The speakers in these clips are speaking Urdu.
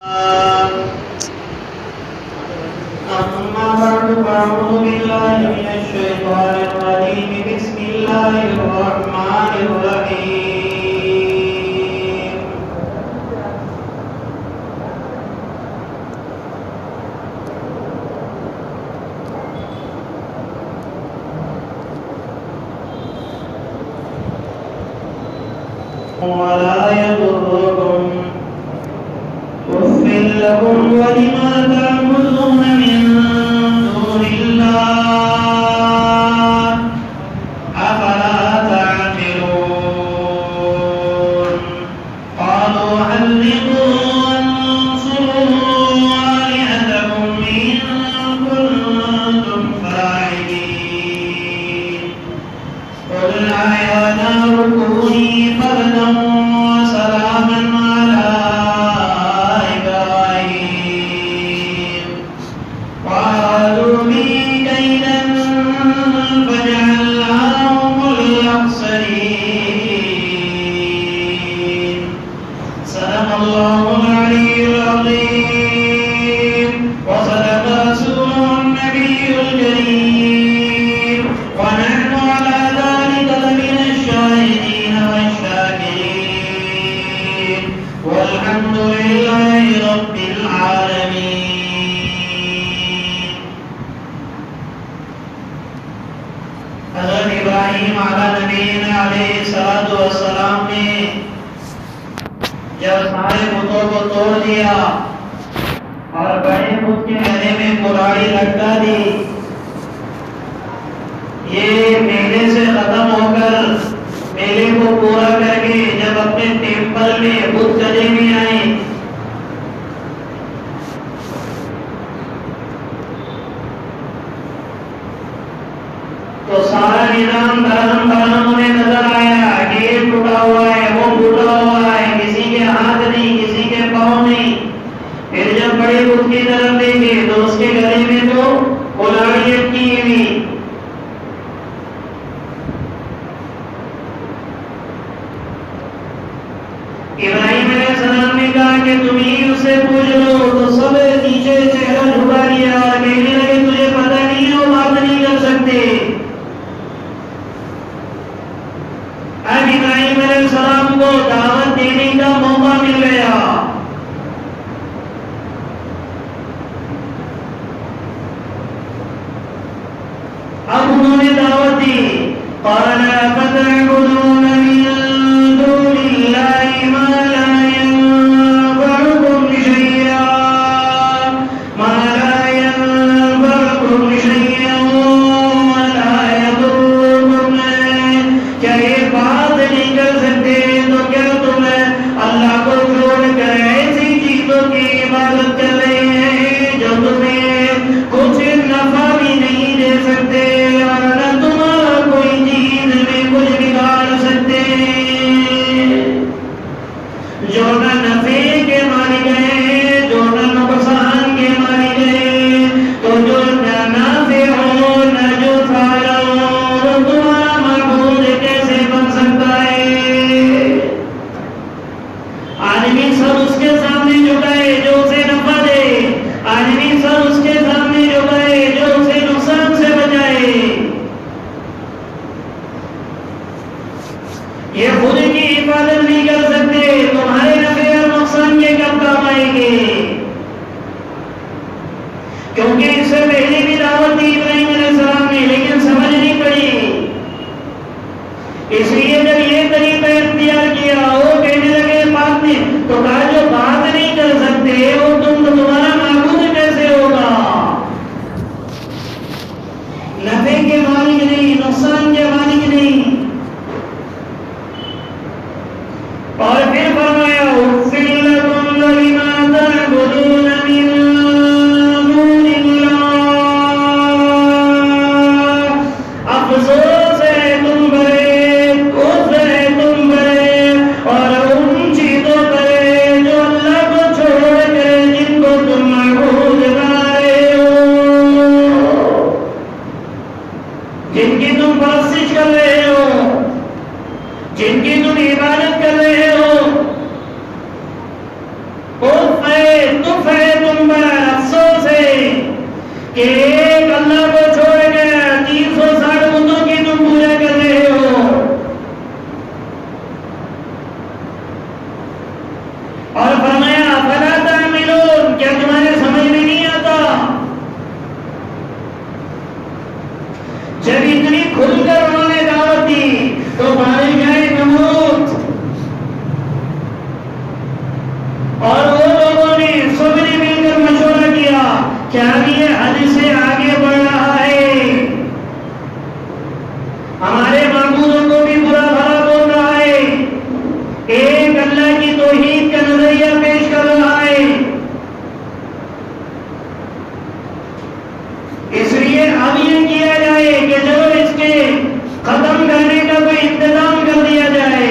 أما بعد فأعوذ بالله من الشيطان الرجيم بسم الله الرحمن الرحيم ولا يضركم أف لكم ولما تعبدون من دون الله أفلا تعقلون قالوا حرقوا وانصروا آلهتكم إن كنتم فاعلين قلنا يا نار كوني بردا وسلاما على إبراهيم وأرادوا به كيدا فجعلناهم الأخسرين صدق الله العلي العظيم وصدق رسوله النبي الكريم ونحن على ذلك لمن الشاهدين والشاكرين والحمد لله رب العالمين. حضرت ابراہیم علیہ نبینا علیہ الصلوۃ والسلام نے جب سارے بتوں کو توڑ دیا اور بڑے بت کے گلے میں کلاڑی لٹکا دی، یہ میلے سے ختم ہو کر میلے کو پورا کر کے جب اپنے ٹیمپل میں بت گلے میں آئے تو سارا نظام دھرم انہیں نظر آیا کہ یہ ٹوٹا ہوا ہے، وہ ٹوٹا ہوا ہے، کسی کے ہاتھ نہیں، کسی کے پاؤں نہیں۔ پھر جب بڑے بت کی طرف دیکھے تو اس کے گلے میں تو کلاڑی لٹکی ہوئی۔ ابراہیم علیہ السلام نے کہا کہ تم ہی اسے پوچھ لو، تو سب نیچے چہرہ جھکا لیا اور کہنے لگے تجھے پتہ نہیں ہے وہ بات نہیں کر سکتے۔ اب ابراہیم علیہ السلام کو دعوت دینے کا موقع مل گیا۔ اب انہوں نے دعوت دی، قال فتعبدون من دون الله ما لا ينفعكم شيئا ولا يضركم۔ کیا یہ بات نہیں کر سکتے تو کیا تم اللہ کو چھوڑ کر ایسی چیزوں کی عبادت کر رہے ہیں جو تمہیں کچھ نفع بھی نہیں دے سکتے اور نہ تمہارا کوئی چیز میں کچھ بگاڑ سکتے؟ کہ ایک اللہ کو چھوڑ کے 360 بتوں کی تم پوجا کر رہے ہو، اور فرمایا فلا تعملون، کیا تمہارے سمجھ میں نہیں آتا؟ جب اتنی کھل کر انہوں نے دعوت دی تو بھائی گئے نمرود اور وہ لوگوں نے سب نے مل کر مشورہ کیا کیا یہ حد سے آگے بڑھ رہا ہے، ہمارے معبودوں کو بھی برا بھلا بول رہا ہے، ایک اللہ کی توحید کا نظریہ پیش کر رہا ہے، اس لیے اب یہ کیا جائے کہ جب اس کے ختم کرنے کا کوئی انتظام کر دیا جائے۔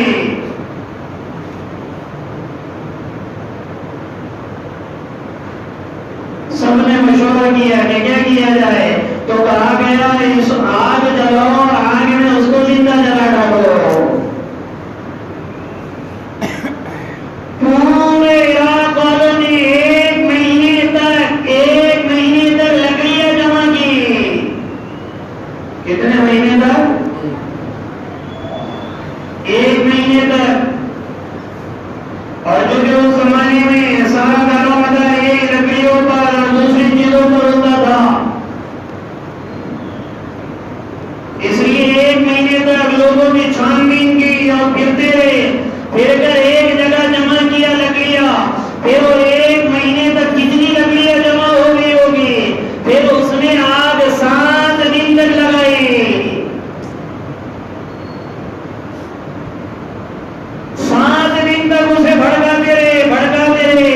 سب نے مشورہ کیا کہ کیا کیا جائے، تو کہا گیا اس آگ جلاؤ اور آگ میں اس کو زندہ جلا ڈالو۔ پورے عراق والوں نے ایک مہینے تک لکڑیاں جمع کی۔ کتنے مہینے تک؟ ایک مہینے تک۔ اور جو کہ اس زمانے میں سارا دارو مدار ایک لکڑیوں پر اور دوسری چیزوں پر ہوتا تھا، اس لیے ایک مہینے تک لوگوں نے چھان بین کی اور پھرتے رہے، پھر کر ایک جگہ جمع کیا لکڑیاں، پھر وہ ایک مہینے تک کتنی لکڑیاں جمع ہو گئی ہوگی، پھر اس میں آگ 7 دن تک لگائی، 7 دن تک اسے بھڑکاتے رہے۔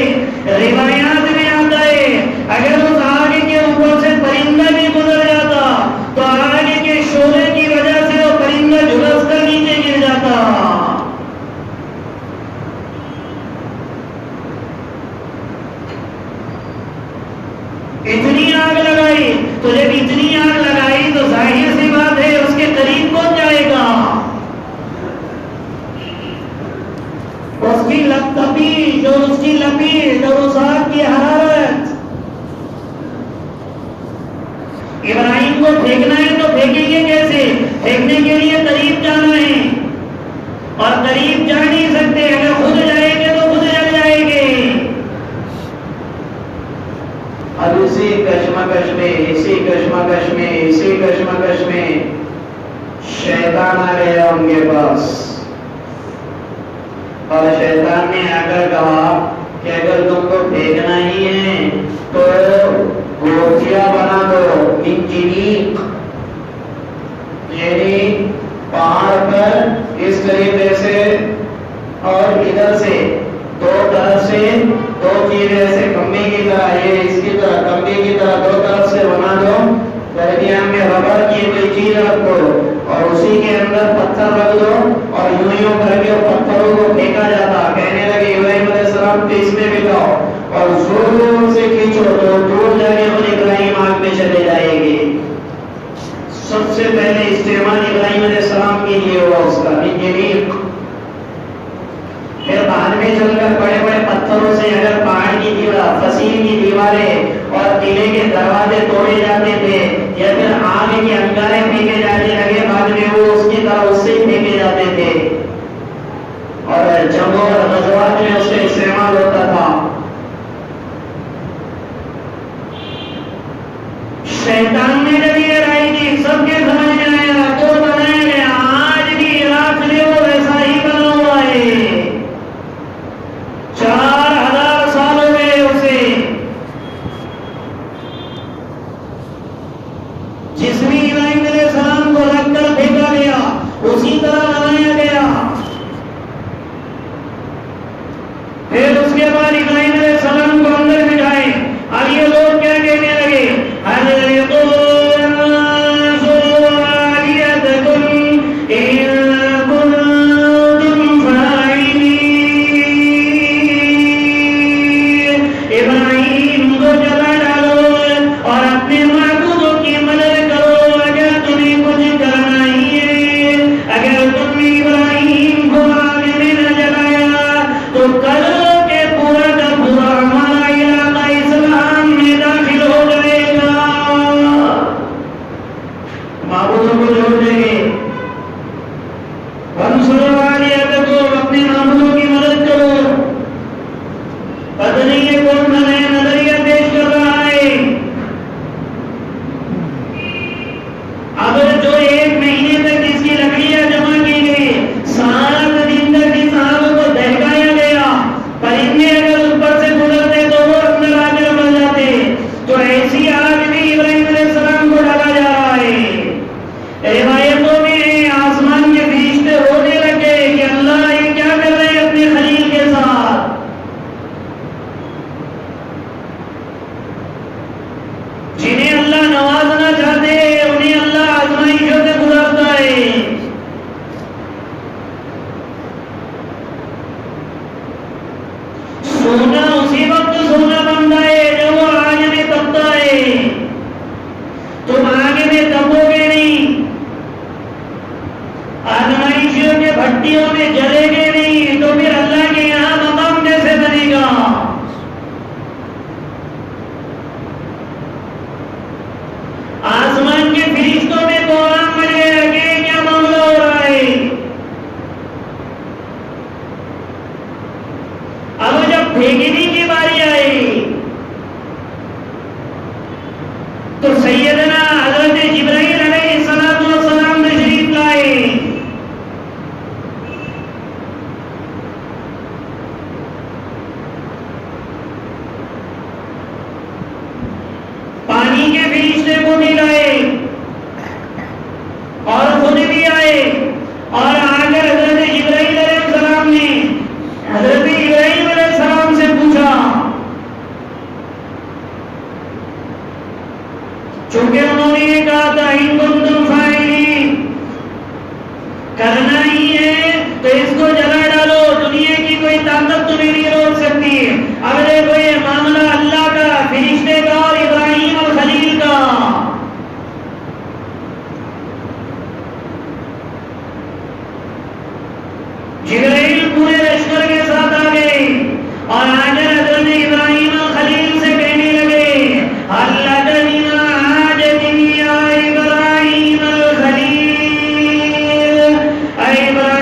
روایات میں آتا ہے اگر اس آگ کے اوپر سے پرندہ بھی گزر جاتا تو آگ کے شعلے کی وجہ سے وہ پرندہ جھلس کر نیچے گر جاتا۔ اتنی آگ لگائی، تو جب اتنی آگ لگائی تو ظاہر سی بات ہے اس کے قریب کون جائے گا؟ اس کی تپیش اور اس کی لپیش اور اس آگ کی حرارت۔ ابراہیم کو پھینکنا ہے تو پھینکیں گے کیسے؟ پھینکنے کے لیے قریب جانا ہے، اور قریب جا نہیں سکتے، اگر خود جائیں گے تو خود جل جائیں گے۔ اب اسی کشمکش میں شیطان آ گیا ان کے پاس، اور شیطان نے آ کر کہا کہ اگر تم کو پھینکنا ہی ہے تو گوچیا بنا دو، انجنیق، یعنی پہاڑ پر اس طریقے سے اور ادھر سے دو طرف سے دو چیزیں ایسے کمبے کی طرح، یہ اس کی طرح کمبے کی طرح دو طرف سے بنا دو، درمیان میں ربڑ کی کوئی چیز رکھو اور اسی کے اندر پتھر رکھ دو، اور یوں کر کے پتھروں کو پھینکا جاتا۔ کہنے لگے ابراہیم علیہ السلام تو اس میں بھی لاؤ اور زور سے کھینچو تو دور جا کے خود ابراہیم آگ میں چلے جائے گے۔ سب سے پہلے استعمال ابراہیم علیہ السلام کے لیے ہوا اس کا انجینئر۔ پھر بعد میں چل کر بڑے بڑے پتھروں سے اگر پہاڑ کی دیوار، فصیل کی دیواریں اور قلعے کے دروازے توڑے جاتے تھے، یا پھر آگ کے انگارے پھینکے جانے لگے، بعد میں وہ اس کی طرح اس سے پھینکے جاتے تھے، اور جنگوں اور غزوات میں اس کا استعمال ہوتا تھا۔ شیطان نے جب یہ رائے دی، سب کے سمجھ میں آیا تو بنایا گیا۔ آج بھی عراق میں وہ ویسا ہی بنا ہوا ہے، 4000 سال ہو گئے اسے، جس میں ابراہیم علیہ السلام کو رکھ کر پھینکا گیا اسی طرح بنایا گیا۔ پتہ نہیں یہ کون سا نیا نظریہ پیش کر رہا ہے. اب جو 1 مہینے تک اس کی لکڑیاں جمع کی گئی، 7 دن تک اس آگ کو دہکایا گیا، پرندے اگر اوپر سے گزرتے تو وہ اندر آ کر مر جاتے. تو ایسی آگ بھی ابراہیم علیہ السلام کو ڈالا جا رہا ہے. روایتوں میں آسمان کے فرشتے رونے لگے کہ اللہ یہ کیا کر رہے ہیں اپنے خلیل کے ساتھ. جنہیں اللہ نوازنا چاہتے ہیں انہیں اللہ آزمائشوں سے گزارتا ہے. سونا اسی وقت سونا بنتا ہے جب وہ آگ میں تپتا ہے. تم آگ میں تپو گے نہیں، آزمائشوں کے بھٹیوں میں جلے گے نہیں، تو پھر اللہ کے یہاں مقام کیسے بنے گا؟ آسمان کے فرشتوں میں تو آگ بن گیا کہ کیا معاملہ ہو رہا ہے. اب جب پھینکنے کی باری آئی تو سیدنا حضرت جبرائیل علیہ السلام تشریف لائے. پانی کے فرشتے کو بھی لائے اور خود بھی آئے اور آ کر حضرت جبرائیل علیہ السلام نے حضرت ابراہیم علیہ السلام سے پوچھا، چونکہ انہوں نے یہ کہا تھا ان کنتم فاعلین، کرنا ہی ہے تو اس کو جلا ڈالو، دنیا کی کوئی طاقت تمہیں نہیں روک سکتی. اب دیکھو یہ معاملہ اللہ کا، فرشتے کا اور ابراہیم اور خلیل کا. جبرائیل پورے لشکر کے ساتھ آ گئے اور آ کر حضرت ابراہیم اور خلیل سے کہنے لگے، اللہ دنیا آج دنیا ابراہیم الخلیل، اے ابراہیم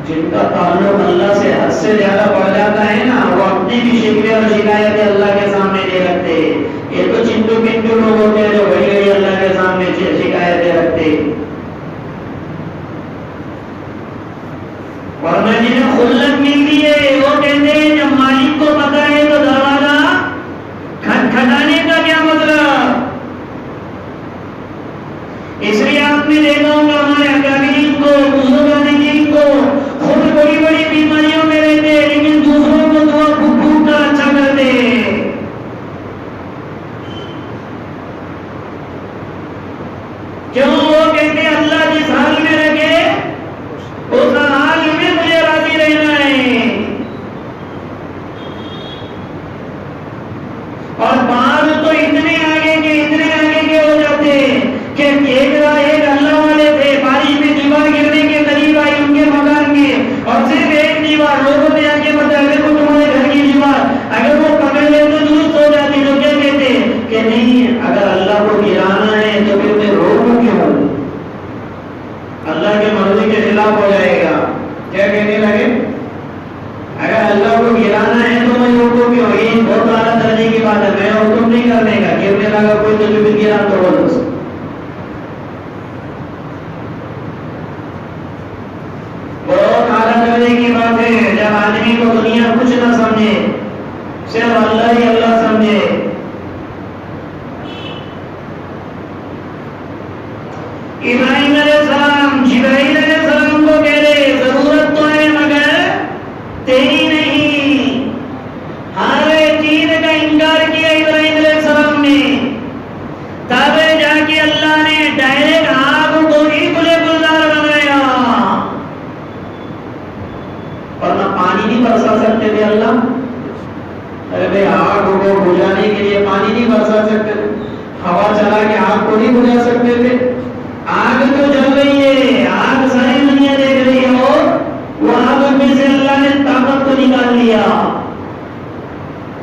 جن کا تعلق اللہ سے حد سے زیادہ بڑھ جاتا ہے نا، وہ اپنی بھی شکوے اور شکایتیں اللہ کے سامنے نہیں رکھتے. یہ تو چنٹو پنٹو لوگ ہوتے ہیں جو بڑی بڑی اللہ کے سامنے شکایتیں رکھتے. ورنہ جنہیں خلت ملتی ہے وہ کہتے ہیں جب مالک کو پتا ہے تو دروازہ کھٹکھٹانے کا کیا مطلب. اس لیے آپ نے دیکھا ہوگا ہمارے اکابرین کو، بزرگان کو خود بڑی بڑی بیماریوں میں رہتے لیکن دوسروں کو دعا پھوک پھوک کر اچھا کرتے. کیوں؟ وہ کہتے اللہ جس حال میں رکھے اس حال میں مجھے راضی رہنا ہے. اور بعض تو اتنے آگے کے ہو جاتے کہ ایک اللہ والے تھے، بارش میں دیوار گرنے کے قریب آئی ان کے مکان کے، اور صرف ایک دیوار لوگوں نے آگے بتا اگر وہ تمہارے گھر کی دیوار اگر وہ پکڑ لے تو درست ہو جاتی. تو کیا کہتے کہ نہیں، اگر اللہ کو گرانا ہے تو پھر میں روکوں کیوں، اللہ کی مرضی کے خلاف ہو جائے گا. کیا کہنے لگے؟ اگر اللہ کو گرانا ہے تو میں روکوں کیوں. یہ بہت اعلیٰ درجے کی بات ہے، میں حکم نہیں کرنے کا. گرنے لگا کوئی تو جو گرا تو بولو. بہت اعلیٰ درجے کی بات ہے جب آدمی کو دنیا کچھ نہ سمجھے، صرف اللہ ہی اللہ سمجھے. ابراہیم علیہ السلام جبرائیل علیہ السلام کو کہہ رہے ضرورت تو ہے مگر تیری نہیں. ہر چیز کا انکار کیا ابراہیم علیہ السلام نے. تب جا کے اللہ نے ڈائریکٹ آگ کو ہی کھلے گلزار بنایا. اور نہ پانی نہیں برسا سکتے تھے اللہ. ارے بھائی آگ کو بجھانے کے لیے پانی نہیں برسا سکتے تھے، ہوا چلا کے آگ کو نہیں بجھا سکتے تھے. آگ تو جل رہی ہے، آگ ساری دنیا دیکھ رہی ہے، اور وہ آگ میں سے اللہ نے طاقت کو نکال لیا.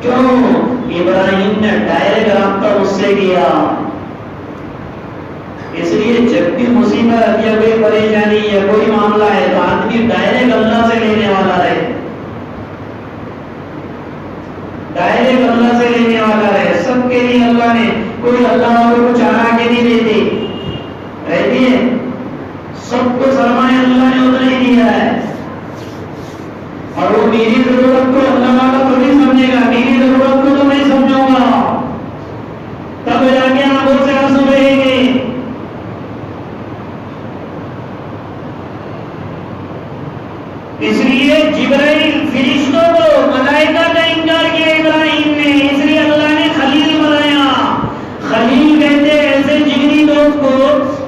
کیوں؟ ابراہیم نے ڈائریکٹ رابطہ اس سے کیا. اس لیے جب بھی مصیبت یا کوئی پریشانی یا کوئی معاملہ ہے تو آدمی ڈائریکٹ اللہ سے لینے والا رہے، ڈائریکٹ اللہ سے لینے والا رہے. سب کے لیے اللہ نے کوئی اللہ والوں کو چاہا کے نہیں دیتے رہتی ہے، سب کو سرمایہ اللہ نے اتنا ہی دیا ہے. اور وہ میری ضرورت کو اللہ والا تو نہیں سمجھے گا، میری ضرورت کو تو میں سمجھوں گا، تب جا کے آنکھوں سے آنسو بہیں گے. اس لیے جبرائیل فرشتوں کو ملائکہ کا انکار کیا ابراہیم نے، اس لیے اللہ نے خلیل بنایا. خلیل کہتے ہیں ایسے جگری دوست کو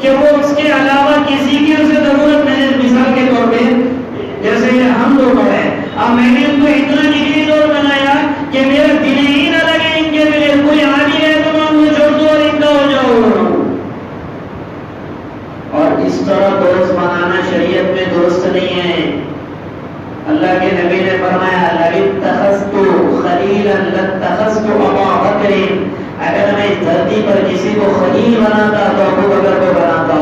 کہ وہ اس کے علاوہ کسی کی اسے ضرورت نہیں. مثال کے طور پہ جیسے ہم لوگ ہیں، اب میں نے ان کو اتنا جگری دوست بنایا کہ میرا دل ہی نہ لگے ان کے بغیر. کوئی آ بھی گئے تو میں ان کو چھوڑ دوں اور ان کا ہو جاؤں. اور اس طرح دوست بنانا شریعت میں درست نہیں ہے. اللہ کے نبی نے فرمایا لَاتَّخَذْتُ خَلِيلًا لَاتَّخَذْتُ أَبَا بَكْرٍ. اگر میں اس دھرتی پر کسی کو خلیل بناتا تو ابو بکر کو بناتا.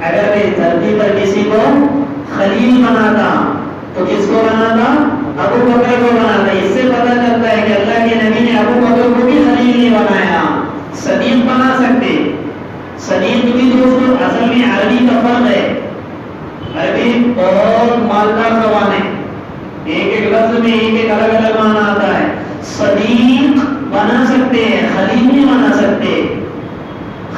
اگر میں اس دھرتی پر کسی کو خلیل بناتا تو کس کو بناتا؟ ابو بکر کو بناتا. اس سے پتہ چلتا ہے کہ اللہ کے نبی نے ابو بکر کو بھی خلیل نہیں بنایا. صدیق بنا سکتے. صدیق بھی دوستو اصل میں عربی کا فرق ہے. عربی بہت مالدار زبان ہے، ایک ایک لفظ میں ایک ایک الگ الگ معنی آتا ہے. صدیق بنا سکتے ہیں، خلیل نہیں بنا سکتے.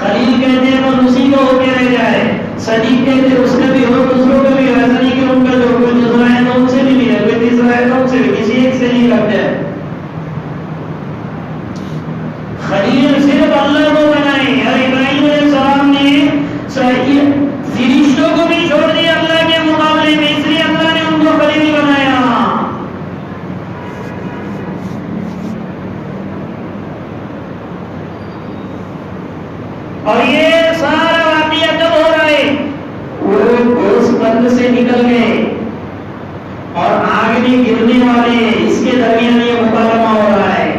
خلیل کہتے ہیں وہ اسی کو ہو کے رہ جائے، صدیق کہتے ہیں اس کا بھی ہو دوسروں کا بھی ہو. ایسا نہیں کہ ان کا جو کوئی دوسرا ہے تو ان سے بھی ملے، کوئی تیسرا ہے تو ان سے بھی، کسی ایک سے نہیں لگ جائے. خلیل صرف اللہ کو بنائے. اور ابراہیم علیہ السلام نے فرشتوں کو بھی چھوڑ دیا اللہ کے مقابلے میں، اس لیے اللہ نے ان کو خلیل بنایا. اور یہ سارا واقعہ کب ہو رہا ہے؟ وہ اس بند سے نکل گئے اور آگ میں گرنے والے، اس کے درمیان یہ مکالمہ ہو رہا ہے.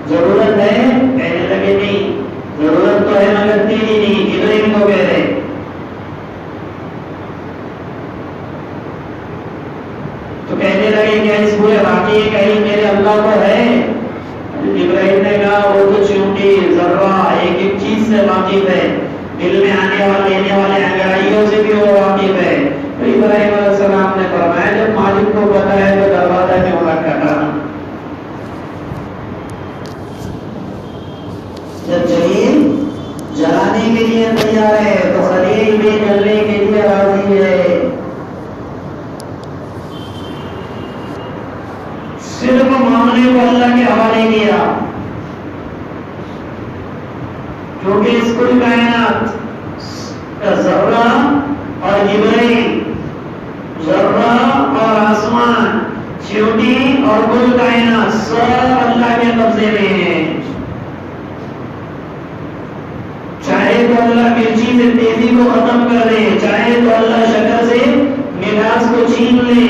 ضرورت ہے؟ کہنے لگے نہیں. ضرورت تو ہے مگر تیری نہیں. ابراہیم کو کہہ رہے آتی ہے کہیں میرے اللہ کو ہے؟ ابراہیم نے کہا وہ تو چونٹی ذرہ ایک ایک چیز سے واقف ہے، دل میں آنے والے لینے والے انگڑائیوں سے بھی وہ واقف ہے۔ تو ابراہیم علیہ السلام نے فرمایا جب مالک کو پتا ہے تو دروازہ کیوں نہ کھٹکانا؟ جب جلیل جلانے کے لیے تیار ہے تو خلیل بھی جلنے کے لیے راضی ہے۔ صرف معاملے کو اللہ کے حوالے کیا، کیونکہ اس کل کائنات کا ذرہ اور جبرائیل، ذرہ اور آسمان، چیونٹی اور کل کائنات سب اللہ کے قبضے میں ہیں۔ چاہے تو اللہ مرچی سے تیزی کو ختم کر دے، چاہے تو اللہ شکر سے مٹھاس کو چھین لے،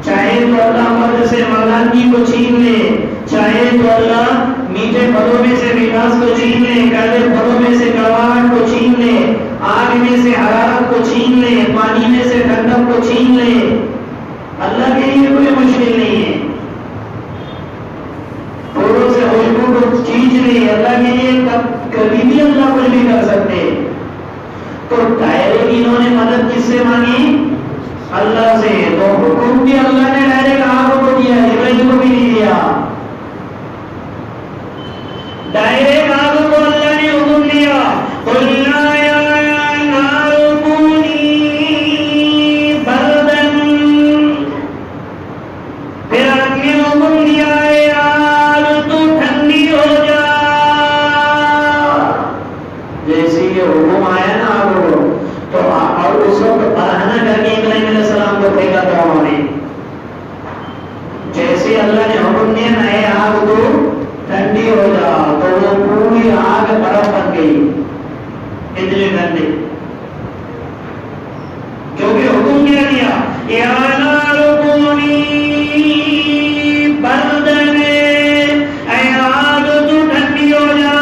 چاہے تو اللہ مرد سے مردانگی کو چھین لے، چاہے تو اللہ میٹھے پھلوں میں سے مٹھاس کو چھین لے، کڑوے پھلوں میں سے کڑواہٹ کو چھین لے، آگ میں سے حرارت کو چھین لے، پانی میں سے ٹھنڈک کو چھین لے۔ اللہ کے لیے کوئی مشکل نہیں ہے، پھولوں سے خوشبو کو کھینچ لے، اللہ کے لیے کبھی بھی اللہ کچھ بھی کر سکتے۔ تو ڈائریکٹ انہوں نے مدد کس سے مانگی؟ اللہ سے۔ تو حکم بھی اللہ نے ڈائریکٹ آپ کو دیا، ابراہیم کو بھی نہیں دیا، ڈائریکٹ آپ کو اللہ نے حکم دیا، قُلْنَا يَا نَارُ كُونِي بَرْدًا، پھر آپ نے حکم دیا ہے آگ تو ٹھنڈی ہو جا۔ جیسے یہ حکم آیا نا آپ کو تو اور اس وقت پڑھانا کر کے ابراہیم علیہ السلام کو پھینکا تھا انہوں نے، جیسے اللہ نے حکم دیا نا اے آگ تو ٹھنڈی ہو جا، تو وہ پوری آگ برف بن گئی، اتنے ٹھنڈے، کیونکہ حکم کیا دیا یا نار کونی بردن، اے آگ تو ٹھنڈی ہو جا۔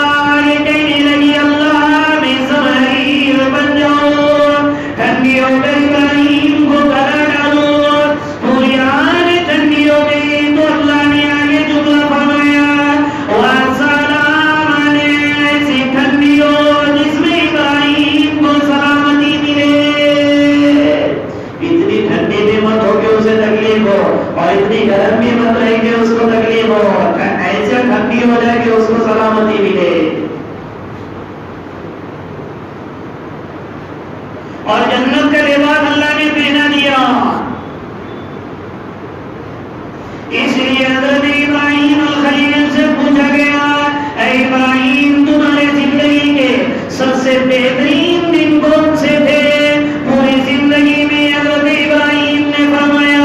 یہ کہنے لگی اللہ میں زمہریر بن جاؤ، ٹھنڈی ہو گئی ابراہیم کو گلا ڈالو، پوری آگ ٹھنڈی ہو گئی۔ تو اللہ نے آگے جملہ فرمایا وَسَلَامٌ عَلَيْهِ، ایسی ٹھنڈی ہو جس میں ابراہیم کو سلامتی ملے۔ اتنی ٹھنڈی بھی مت ہو کہ اسے تکلیف ہو، اور اتنی گرم بھی مت رہے کہ اس کو تکلیف ہو، ایسے ٹھنڈی ہو جائے کہ اس کو سلامتی ملے۔ اور جنت کا لباس اللہ نے پہنا دیا۔ اس لیے حضرت ابراہیم الخلیل سے پوچھا گیا اے ابراہیم تمہارے زندگی کے سب سے بہترین دن کون سے تھے؟ پوری زندگی میں حضرت ابراہیم نے فرمایا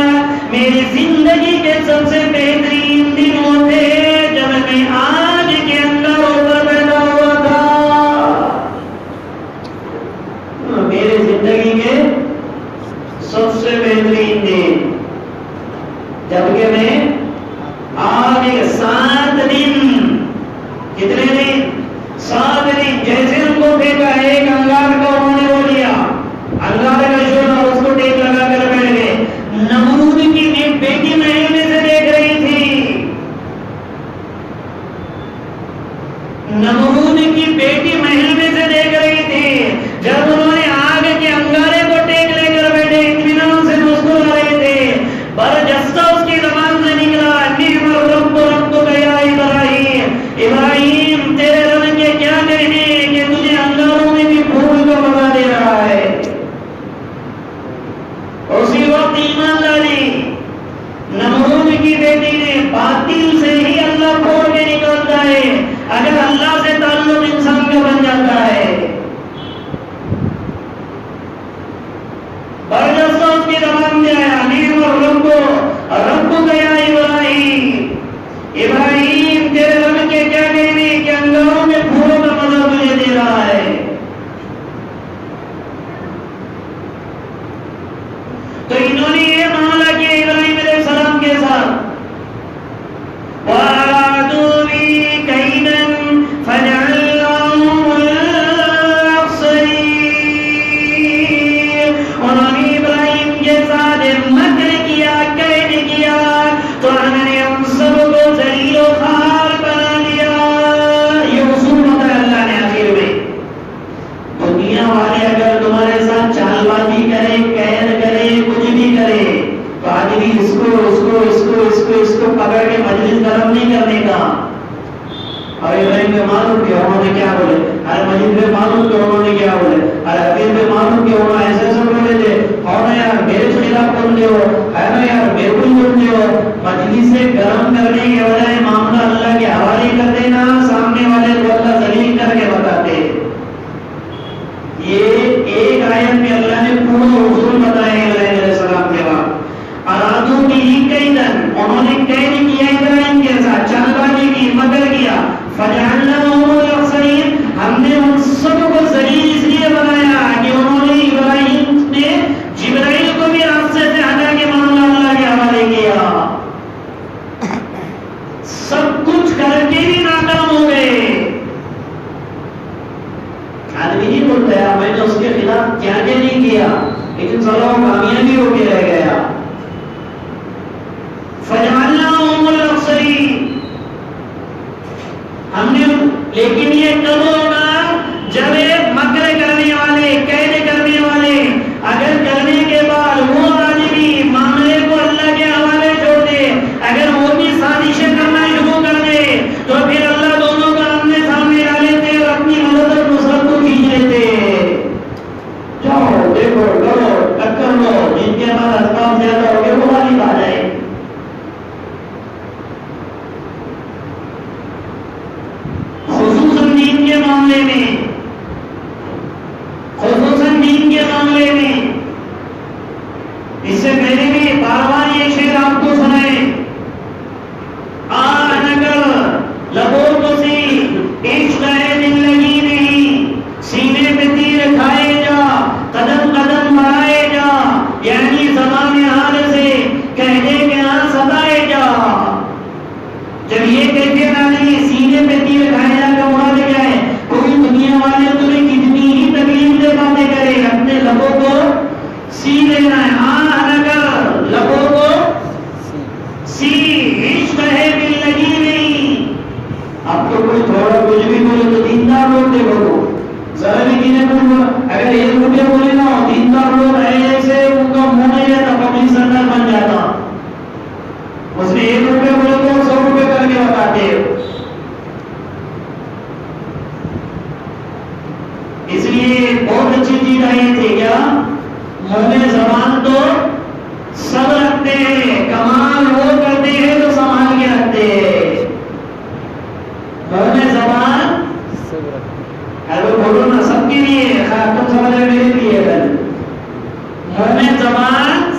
میری زندگی کے سب سے بہترین دن وہ تھے جب میں آج کے اندر اوپر پیدا ہوا تھا۔ میرے زندگی کے سب سے بہترین دن جبکہ میں آج 7 دن، کتنے دن؟ 7 دن، جیسے ان کو پھینکا ایک انگار کا انہوں نے وہ لیا، انگار کا شور، اور اس کو ٹیک لگا کر بیٹھ گئے۔ نمرود کی بیٹی محل میں سے دیکھ رہی تھی، نمرود کی بیٹی محل میں سے دیکھ رہی تھی، جب انہوں نے آگ کے انگارے کو ٹیک لے کر بیٹھے اطمینان سے مسکرا رہے تھے، برجستہ اس کی زبان سے نکلا نعم الرب ربک یا ابراہیم، ابراہیم تیرے رب کے کیا کہنے کہ تجھے انگاروں میں بھی پھول کا مزہ دے رہا ہے۔ اسی وقت ایمان لائی نمرود کی بیٹی نے، باطل سے ہی اللہ پھوڑ کے نکلتا ہے اگر اللہ سے تعلق انسان کا بن جاتا ہے۔ برجستہ اس کی زبان سے آیا نعم الرب ربک یا ابراہیم، ابراہیم تیرے رب کے کیا کہنے کہ انگاروں میں پھولوں کا مزہ تجھے دے رہا ہے۔ تو انہوں نے یہ معاملہ کیا ابراہیم علیہ السلام کے ساتھ، وَأَرَادُوا بِي كَيْدًا فَجَعَلْنَاهُمُ الْأَخْسَرِينَ، انہوں نے ابراہیم کے ساتھ مکر کیا، قید کیا، تو ہم نے مجلس سے گرم کرنے کے بجائے معاملہ اللہ کے حوالے کر دینا، سامنے والے کو اللہ ذلیل کر کے بتاتے. یہ ایک آیت میں اللہ نے پورا اصول بتائے علیہ السلام کے بعد. ارادو بھی کئی دن انہوں نے قید کیا ابراہیم کے ساتھ، چال بازی کی، مکر کیا. فجعلناهم الاخسرین، ہم نے ان سب کو ذلیل اس لیے بنایا کہ انہوں نے ابراہیم نے جبرائیل کو بھی راستے سے ہٹا کے معاملہ اللہ کے حوالے کیا. سب کچھ کر کے بھی ناکام ہو گئے. آدمی نہیں بولتا ہے میں نے اس کے خلاف کیا نہیں کیا، لیکن چلو کامیابی ہو کے رہ گیا. فجعلناهم الاخسرین، ہم نے، لیکن یہ کب ہوگا جب مکر کرنے والے، قید کرنے والے اگر کرنے کے بعد وہ آدمی معاملے کو اللہ کے حوالے چھوڑ دے، اگر وہ بھی سازشیں کرنا شروع کر دے، تو پھر اللہ دونوں کو آمنے سامنے لا لیتے اور اپنی مدد اور نصرت کو کھینچ لیتے. جاؤ دیکھو کرو ٹکر لو، جن کے بعد اسباب زیادہ ہو گئے وہ غالب آ جائے. خصوصاً دین کے معاملے میں، خصوصاً دین کے معاملے میں. اس سے پہلے بھی بار بار یہ شعر آپ کو سنائے. لبوں کو سی عشق ہے دل لگی نہیں، سینے پہ تیر کھائے جا، قدم قدم بڑھائے جا، یعنی زبان حال سے کہنے کے ہاں ستائے جا. جب یہ کہتے آدمی سینے پہ تیر کھائے جا کا مراد کیا ہے؟ کوئی دنیا والے تمہیں کتنی ہی تکلیف دے باتیں کرے، اپنے لبوں کو سی لینا ہے. لبوں کو سی، عشق ہے دل لگی نہیں. اب تو کوئی تھوڑا کچھ بھی بولے تو دیندار لوگ دیکھو تو ذرا بھی کنے کو اگر ایک روپیہ بولے نا، دیندار لوگ ایسے ان کا منہ نہیں رہتا، پبلک سردار بن جاتا. اس نے ایک روپیہ بولے تو 100 روپے کر کے بتاتے. اس لیے بہت اچھی چیز آئی تھی کیا، منہ زبان تو سب رکھتے ہیں، کمال وہ کرتے ہیں جو سنبھال کے رکھتے ہیں. منہ زبان اگر بولو نا سب کے لیے، تم سمجھ رہے میرے لیے، منہ زبان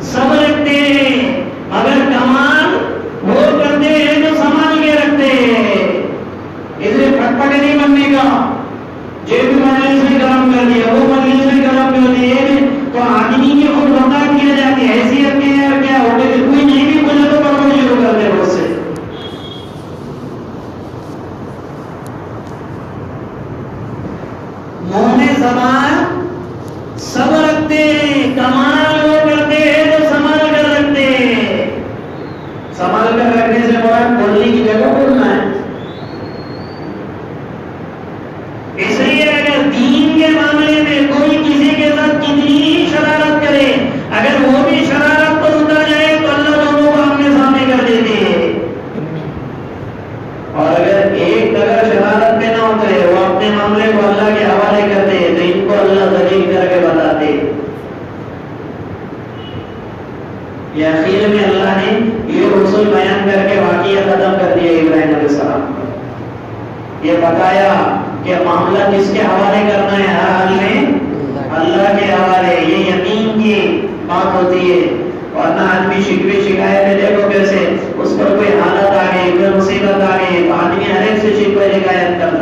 سب رکھتے ہیں مگر کمال وہ کرتے ہیں جو سنبھال کے رکھتے ہیں. اس لیے پھٹ پٹ نہیں بننے کا. جیب مجلس میں کام کر دیا، وہ مجلس میں کام کر دیا، تو آدمی کی خود بتا کیا جاتی ہے. حیثیت کے کیا ہو گئے، کوئی نہیں بھی بولے تو پڑھنا شروع کر دے اس سے. منہ زبان سب رکھتے ہیں، کمال وہ کرتے ہیں جو سنبھال کر رکھتے ہیں. سنبھال کر رکھنے سے بعد بولنے کی جگہ بولنا ہے. اس لیے اگر دین کے معاملے میں کوئی کسی کے ساتھ کتنی ہی شرارت کرے، اگر وہ بھی شرارت پر اتر جائے تو اللہ دونوں کو آمنے سامنے کر دیتے ہیں. اور اگر ایک اگر شرارت پہ نہ اترے، وہ اپنے معاملے کو اللہ کے حوالے کرتے ہیں، تو ان کو اللہ ذلیل کر کے بتاتے. یہ اخیر میں اللہ نے یہ رسول بیان کر کے واقعہ ختم کر دیا. ابراہیم علیہ السلام یہ بتایا کہ معاملہ کس کے حوالے کرنا ہے، ہر حال میں اللہ کے حوالے. یہ یقین کی بات ہوتی ہے. ورنہ آدمی شکوے شکایتیں دیکھو کیسے، اس پر کوئی حالت آ گئی، کوئی مصیبت آ گئی تو آدمی ہر ایک سے شکوے شکایت کرتا